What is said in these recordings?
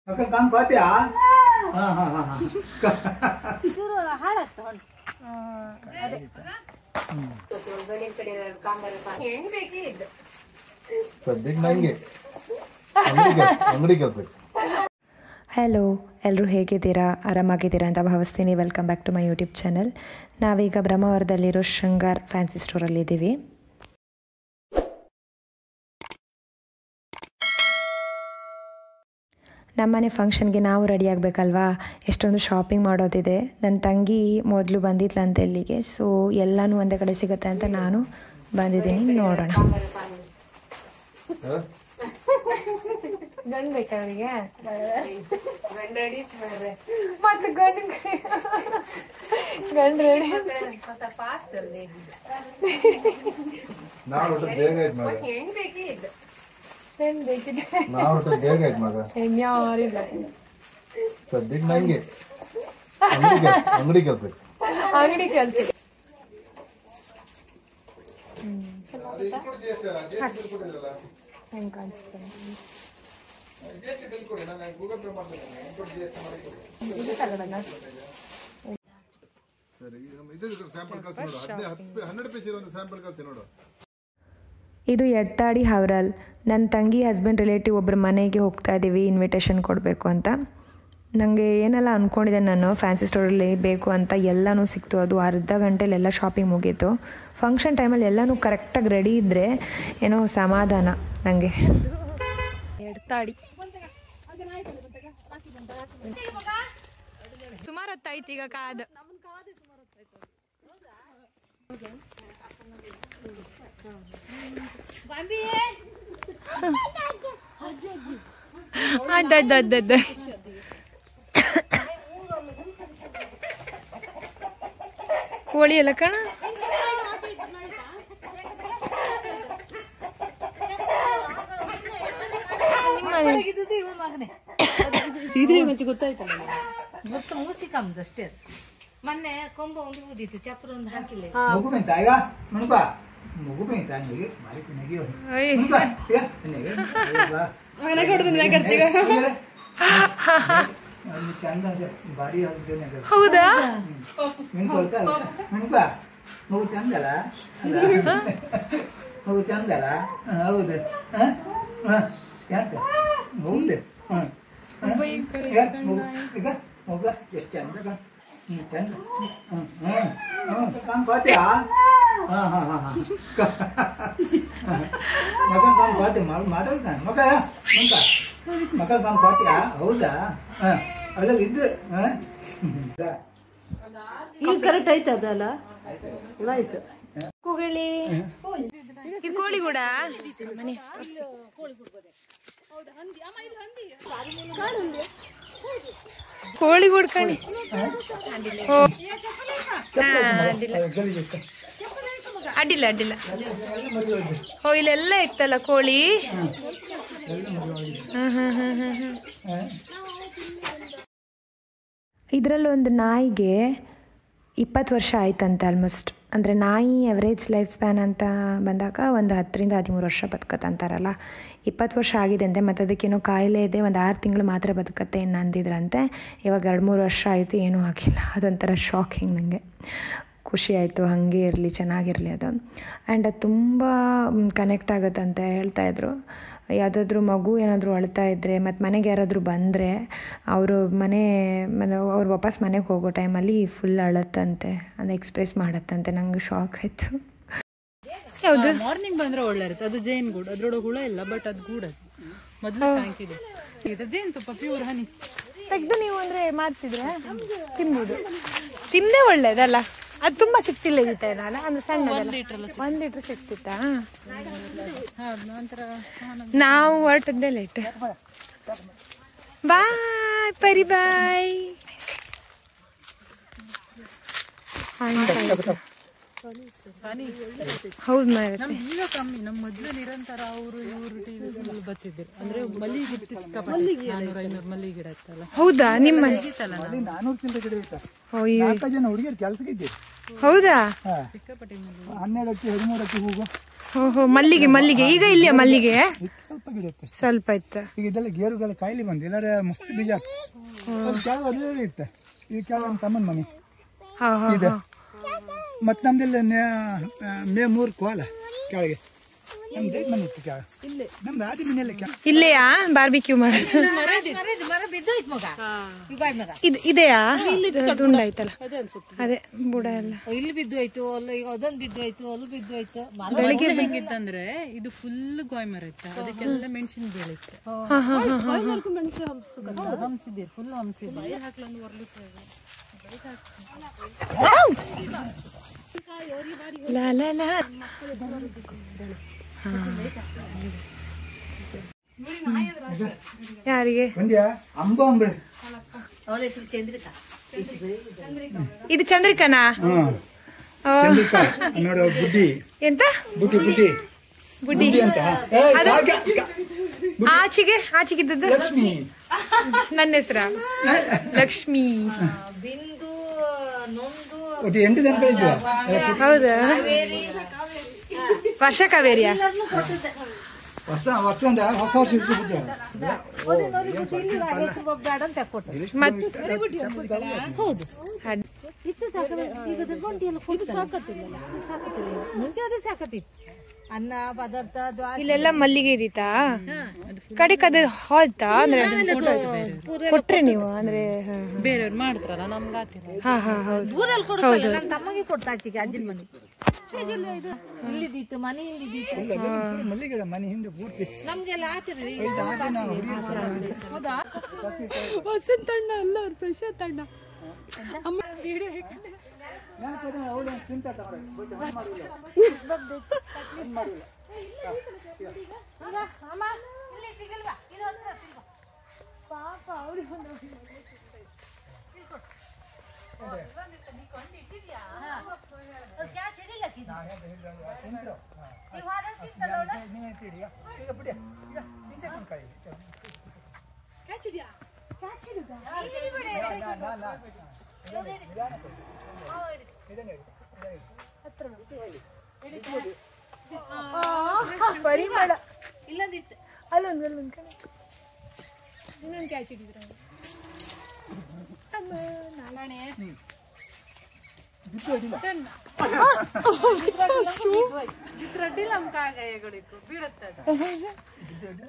काम करते ಹಲೋ, ಎಲ್ಲರೂ ಹೇಗಿದ್ದೀರಾ? ಆರಾಮಾಗಿದ್ದೀರಾ ಅಂತ ಭಾವಿಸ್ತೀನಿ. Welcome back to my YouTube channel. ನಾವೀಗ ಬ್ರಹ್ಮಾವರದಲ್ಲಿರೋ ಶೃಂಗಾರ್ ಫ್ಯಾನ್ಸಿ ಸ್ಟೋರಲ್ಲಿದ್ದೀವಿ. ನಮ್ಮನೆ ಫಂಕ್ಷನ್ಗೆ ನಾವು ರೆಡಿ ಆಗಬೇಕಲ್ವಾ, ಎಷ್ಟೊಂದು ಶಾಪಿಂಗ್ ಮಾಡೋದಿದೆ. ನನ್ನ ತಂಗಿ ಮೊದಲು ಬಂದಿದ್ಲಂತೆ ಇಲ್ಲಿಗೆ, ಸೊ ಎಲ್ಲನೂ ಒಂದೇ ಕಡೆ ಸಿಗುತ್ತೆ ಅಂತ ನಾನು ಬಂದಿದ್ದೀನಿ. ನೋಡೋಣ. ಗಂಡು ಬೇಕಾ ಅವರಿಗೆ? ಗಂಡು ರೆಡಿ. अंगड़ी ಕೆಲಸ ಇದು ಎಡ್ತಾಡಿ ಹವರಲ್. ನನ್ನ ತಂಗಿ ಹಸ್ಬೆಂಡ್ ರಿಲೇಟಿವ್ ಒಬ್ಬರ ಮನೆಗೆ ಹೋಗ್ತಾ ಇದ್ದೀವಿ, ಇನ್ವಿಟೇಷನ್ ಕೊಡಬೇಕು ಅಂತ. ನನಗೆ ಏನೆಲ್ಲ ಅಂದ್ಕೊಂಡಿದ್ದೆ ನಾನು ಫ್ಯಾನ್ಸಿ ಸ್ಟೋರಲ್ಲಿ ಬೇಕು ಅಂತ, ಎಲ್ಲನೂ ಸಿಕ್ತು. ಅದು ಅರ್ಧ ಗಂಟೆಲೆಲ್ಲ ಶಾಪಿಂಗ್ ಮುಗೀತು. ಫಂಕ್ಷನ್ ಟೈಮಲ್ಲಿ ಎಲ್ಲನೂ ಕರೆಕ್ಟಾಗಿ ರೆಡಿ ಇದ್ದರೆ ಏನೋ ಸಮಾಧಾನ ನನಗೆ. ಎಡ್ತಾಡಿ ಸುಮಾರು ಹೊತ್ತಾಯ್ತು ಈಗ ಕಾದು. ಕೋಳಿ ಎಲ್ಲ ಕಣ. ಗೊತ್ತಾಯ್ತಲ್ಲ, ಗೊತ್ತು ಮೂಸಿಕಮ್ಮದಷ್ಟೇ. ಮೊನ್ನೆ ಕೊಂಬ ಒಂದು ಊದಿತ್ತು, ಚಪ್ರ ಒಂದು ಹಾಕಿಲ್ಲ. ಮಗು ಬೇಂತ ಈಗ ಮನುಕ ಮಗು ಬೇಂತ ನನಗೆ ಮಾರಿ ನನಗೆ ಮನುಕ ಈಗ ನನಗೆ ಮನೆ ಕೊಡ್ತೀನಿ ನಾ ಕರ್ತೀಗ. ಅಲ್ಲಿ ಚಂದ ಬಾರಿ ಆಗುತ್ತೆ ನನಗೆ. ಹೌದಾ? ನಿನ್ ಕೊಡ್ತಾ ಮನುಕ ಮಗು ಚಂದಲ್ಲ, ಮಗು ಚಂದಲ್ಲ. ಹೌದು. ಯಾಕೆ ಹೌದು. ಈಗ ಮಗು ಎಷ್ಟು ಚಂದ ಚಂದ. काम करते हाँ हाँ हाँ हाँ मकन काम करते ಮಾತಾಡ್ತಾನೆ ಮಗ ಮಕನ್ काम करते ಹೌದಾ? ಅದ್ರಲ್ಲಿ ಇದ್ರೆ ಈಗ ಕರೆಕ್ಟ್ ಆಯ್ತು. ಅದಲ್ಲ ಆಯ್ತು. ಕೂಗಳಿ ಇದು ಕೋಳಿಗೂಡ ಮನೆ. ಕೋಳಿಗೂಡ್ ಕಣಿ. ಅಡ್ಡಿಲ್ಲ ಅಡ್ಡಿಲ್ಲ. ಓ ಇಲ್ಲೆಲ್ಲ ಇತ್ತಲ್ಲ ಕೋಳಿ. ಇದರಲ್ಲೊಂದು ನಾಯಿಗೆ 20 ವರ್ಷ ಆಯ್ತಂತೆ ಆಲ್ಮೋಸ್ಟ್. ಅಂದರೆ ನಾಯಿ ಎವರೇಜ್ ಲೈಫ್ ಸ್ಪ್ಯಾನ್ ಅಂತ ಬಂದಾಗ ಒಂದು 10ರಿಂದ 13 ವರ್ಷ ಬದುಕತ್ತಂತಾರಲ್ಲ. 20 ವರ್ಷ ಆಗಿದೆ ಅಂತೆ. ಮತ್ತು ಅದಕ್ಕೇನೋ ಕಾಯಿಲೆ ಇದೆ, ಒಂದು 6 ತಿಂಗಳು ಮಾತ್ರ ಬದುಕತ್ತೆ ಇನ್ನು ಅಂದಿದ್ರಂತೆ. ಇವಾಗ 2-3 ವರ್ಷ ಆಯಿತು, ಏನೂ ಆಗಿಲ್ಲ. ಅದೊಂಥರ ಶಾಕಿಂಗ್. ನನಗೆ ಖುಷಿ ಆಯಿತು, ಹಾಗೆ ಇರಲಿ, ಚೆನ್ನಾಗಿರಲಿ ಅದು. ಆ್ಯಂಡ್ ಅದು ತುಂಬ ಕನೆಕ್ಟ್ ಆಗುತ್ತಂತೆ ಹೇಳ್ತಾಯಿದ್ರು. ಯಾವುದಾದ್ರೂ ಮಗು ಏನಾದರೂ ಅಳ್ತಾ ಇದ್ದರೆ ಮತ್ತು ಮನೆಗೆ ಯಾರಾದರೂ ಬಂದರೆ ಅವರು ಅವ್ರು ವಾಪಸ್ ಮನೆಗೆ ಹೋಗೋ ಟೈಮಲ್ಲಿ ಫುಲ್ ಅಳತ್ತಂತೆ, ಅದು ಎಕ್ಸ್ಪ್ರೆಸ್ ಮಾಡತ್ತಂತೆ. ನಂಗೆ ಶಾಕ್ ಆಯಿತು. ಯಾವುದು ಮಾರ್ನಿಂಗ್ ಬಂದರೆ ಒಳ್ಳೆ ಇರುತ್ತೆ. ಅದು ಜೇನ್ ಗೂಡು, ಅದ್ರೊಳಗೆ ಹುಳ ಇಲ್ಲ, ಬಟ್ ಅದು ಗೂಡು ಮೊದಲು ಸಾಯಂಕಿದೆ. ಇದು ಜೇನುತುಪ್ಪ ಪ್ಯೂರ್ ಹನಿ ತೆಗೆದು ನೀವು ಅಂದರೆ ಮಾಡ್ತಿದ್ರೆ ತಿನ್ಬೋದು. ತಿಂದೇ ಒಳ್ಳೇದಲ್ಲ. ಅದು ತುಂಬ ಸಿಕ್ತಿಲ್ಲ ಈ ಥರ ಅಲ್ಲ, ಅಂದರೆ ಸಣ್ಣ 1 ಲೀಟ್ರ್ ಸಿಕ್ತಿತ್ತಾ? ನಾವು ಹೊರಟದ್ದೇ ಲೇಟ್. ಬಾಯ್ ಪರಿ ಬಾಯ್. ಹೌದು ಮಾರೆ. ಈಗ ಕಮ್ಮಿ, ನಮ್ಮ ಮೊದಲು ನಿರಂತರ ಅವರು ಇವರು ಟಿವಿ ಬರ್ತಿದ್ರು. ಅಂದ್ರೆ ಮಲ್ಲಿಗೆ ಗಿಡ ಸಿಕ್ಕಾಪಟ್ಟೆ 400-500 ಮಲ್ಲಿಗೆ ಗಿಡ ಇತ್ತಲ್ಲ. ಹೌದಾ ನಿಮ್ಮ ಇತ್ತಲ್ಲ, 400 ಚಿಲ್ಲರೆ ಗಿಡ ಇತ್ತ. ಅಯ್ಯೋ 4 ಜನ ಹುಡುಗಿಯರು ಕೆಲಸಕ್ಕೆ ಇದ್ದೀರಿ. ಹೌದಾ? ಸಿಕ್ಕಾಪಟ್ಟೆ ಮಲ್ಲಿಗೆ. 12 ಅಕ್ಕಿ 13 ಅಕ್ಕಿ ಹೂವು. ಓಹೋ ಮಲ್ಲಿಗೆ ಈಗ ಇಲ್ಲಿಯ ಮಲ್ಲಿಗೆ ಸ್ವಲ್ಪ ಗಿಡ ಇತ್ತು, ಸ್ವಲ್ಪ ಇತ್ತು. ಈಗ ಇದೆಲ್ಲ ಗೇರುಗೆಲ್ಲ ಕಾಯಿಲೆ ಬಂದು ಎಲ್ಲರ ಮಸ್ತ್ ಬೀಜ ಕೆಳಗೆ ಇತ್ತು. ಈಗ ಕೆಳಗೆ ತಮ್ಮನ ಮನೆ ಇದೆ. ಮತ್ತೆ ನಮ್ದೆಲ್ಲ ಮೇ 3 ಕೋಲ ಕೆಳಗೆ ನಮ್ದು ಮನೆ ಇತ್ತು ಕೆಳಗೆ. ನಮ್ದು ಆದಿ ಮನೆಯಲ್ಲ ಇಲ್ಲೆಯಾ ಬಾರ್ಬಿಕ್ಯೂ ಮಾಡೋದು ಇದೆಯಾ? ತುಂಡಾಯ್ತಲ್ಲ ಅದೇ ಬುಡ ಎಲ್ಲ ಇಲ್ಲಿ ಬಿದ್ದು ಹೋಯ್ತು, ಅಲ್ಲ ಈಗ ಅದೊಂದು ಬಿದ್ದು ಹೋಯ್ತು, ಅಲ್ಲಿ ಬಿದ್ದು ಹೋಯ್ತು. ಬೆಳಿಗ್ಗೆ ಹೆಂಗಿತ್ತಂದ್ರೆ ಇದು ಫುಲ್ ಗೋಯ್ ಮರ ಇತ್ತು, ಅದಕ್ಕೆಲ್ಲ ಮೆಣಸಿನ ಬೆಳಿತ್ತು. ಹಂಸಿದ್ದೀರಿ, ಫುಲ್ ಹಂಸಿದ್ದೀರಿ. ಯಾರಿಗೆ ಅಂಬ ಅಂಬ್ರೆ ಅವಳ ಹೆಸರು ಚಂದ್ರಿಕಾ. ಇದು ಚಂದ್ರಿಕನಾ? ಚಂದ್ರಿಕಾ ನೋಡ ಬುಡ್ಡಿ ಎಂತ ಬುಡ್ಡಿ ಬುಡ್ಡಿ ಅಂತ ಆಚೆಗಿದ್ದದ್ದು ಲಕ್ಷ್ಮಿ. ನನ್ನ ಹೆಸರ ಲಕ್ಷ್ಮಿ. ಬಿಂದು ನೊಂದು ಒಟ್ಟು 8 ಜನ ಇದ್ವಾ? ಹೌದಾ? ವರ್ಷ ಕಾವೇರಿಯಾ? ಹೊಸ ವರ್ಷ ಅಂದ್ರೆ ಹೊಸ ವರ್ಷ ಅನ್ನ ಪದಾರ್ಥ ಇಲ್ಲೆಲ್ಲ ಮಲ್ಲಿಗೆ ಇದ್ದೀತಾ? ಕಡೆಕ್ ಅದು ಹೋಯ್ತಾ? ಅಂದ್ರೆ ಕೊಟ್ರೆ ನೀವು ಅಂದ್ರೆ ಬೇರೆಯವ್ರು ಮಾಡ್ತಾರಲ್ಲ, ನಮ್ಗೆ ಆತಿರ. ದೂರಲ್ಲಿ ಕೊಡ್ತಾರೆ. ನನ್ನ ತಮ್ಮಗೆ ಕೊಡ್ತಾ ಆಚೆಗೆ ಅಜ್ಜಿನ ಮನೆ ಇಲ್ಲಿದ್ದಿತ್ತು, ಮನೆ ಇಲ್ಲಿದ್ದಿತ್ತು. ಮಲ್ಲಿಗೆ ಮನೆ ಹಿಂದೆ ಪೂರ್ತಿ ನಮ್ಗೆಲ್ಲ ಆತಿರ್ರಿ. ವಸಂತ ಅಣ್ಣ ಅಲ್ಲ, ಅವ್ರು ಪ್ರಶಾಂತ್ ಅಣ್ಣ. ಅಮ್ಮ ಪರಿಮಳ ಇಲ್ಲದಿತ್ತು ಅಲ್ಲೊಂದು ಇನ್ನೊಂದು ಕ್ಯಾಚ್ ಹಿಡಿದ್ರ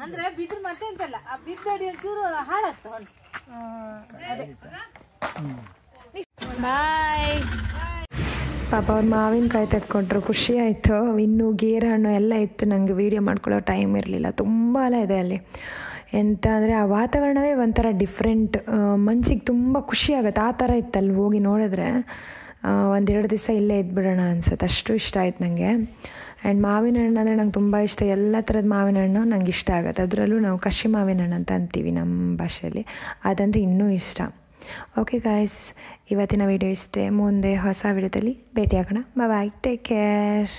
ಅಂದ್ರೆ ಬಿದ್ರ ಮತ್ತೆ ಅಂತಲ್ಲ, ಆ ಬಿದ್ದಡಿ ಒಂಚೂರು ಹಾಳತ್ತ. ಬಾಯ್. ಪಾಪ ಅವ್ರು ಮಾವಿನಕಾಯಿ ತೆಕ್ಕೊಂಡ್ರು, ಖುಷಿ ಆಯಿತು. ಇನ್ನೂ ಗೇರು ಹಣ್ಣು ಎಲ್ಲ ಇತ್ತು, ನನಗೆ ವೀಡಿಯೋ ಮಾಡ್ಕೊಳ್ಳೋ ಟೈಮ್ ಇರಲಿಲ್ಲ. ತುಂಬ ಎಲ್ಲ ಇದೆ ಅಲ್ಲಿ. ಎಂತ ಅಂದರೆ ಆ ವಾತಾವರಣವೇ ಒಂಥರ ಡಿಫ್ರೆಂಟ್, ಮನ್ಸಿಗೆ ತುಂಬ ಖುಷಿ ಆಗುತ್ತೆ. ಆ ಥರ ಇತ್ತು ಅಲ್ಲಿ ಹೋಗಿ ನೋಡಿದ್ರೆ. 1-2 ದಿವಸ ಇಲ್ಲೇ ಇದ್ಬಿಡೋಣ ಅನ್ಸುತ್ತೆ, ಅಷ್ಟು ಇಷ್ಟ ಆಯ್ತು ನನಗೆ. ಆ್ಯಂಡ್ ಮಾವಿನ ಹಣ್ಣು ಅಂದರೆ ನಂಗೆ ತುಂಬ ಇಷ್ಟ. ಎಲ್ಲ ಥರದ ಮಾವಿನ ಹಣ್ಣು ನಂಗೆ ಇಷ್ಟ ಆಗುತ್ತೆ. ಅದರಲ್ಲೂ ನಾವು ಕಸಿ ಮಾವಿನ ಹಣ್ಣು ಅಂತ ಅಂತೀವಿ ನಮ್ಮ ಭಾಷೆಯಲ್ಲಿ, ಅದಂದರೆ ಇನ್ನೂ ಇಷ್ಟ. ಓಕೆ ಗಾಯ್ಸ್, ಇವತ್ತಿನ ವೀಡಿಯೋ ಇಷ್ಟೇ. ಮುಂದೆ ಹೊಸ ವೀಡಿಯೋದಲ್ಲಿ ಭೇಟಿಯಾಗೋಣ. ಬಾಯ್, ಟೇಕ್ ಕೇರ್.